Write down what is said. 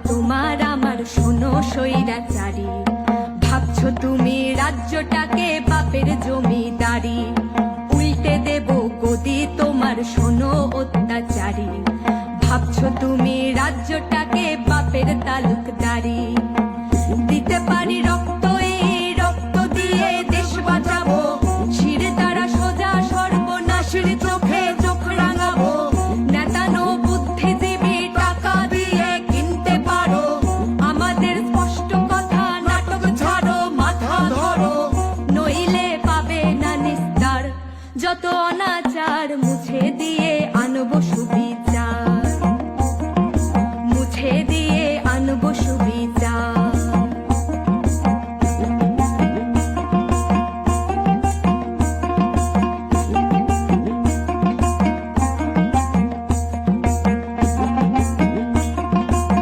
তোমার আমার শোনো স্বৈরাচারী। ভাবছো তুমি রাজ্যটাকে বাপের জমিদারি, উল্টে দেব গদি তোমার শোনো অত্যাচারী। ভাবছো তুমি রাজ্যটাকে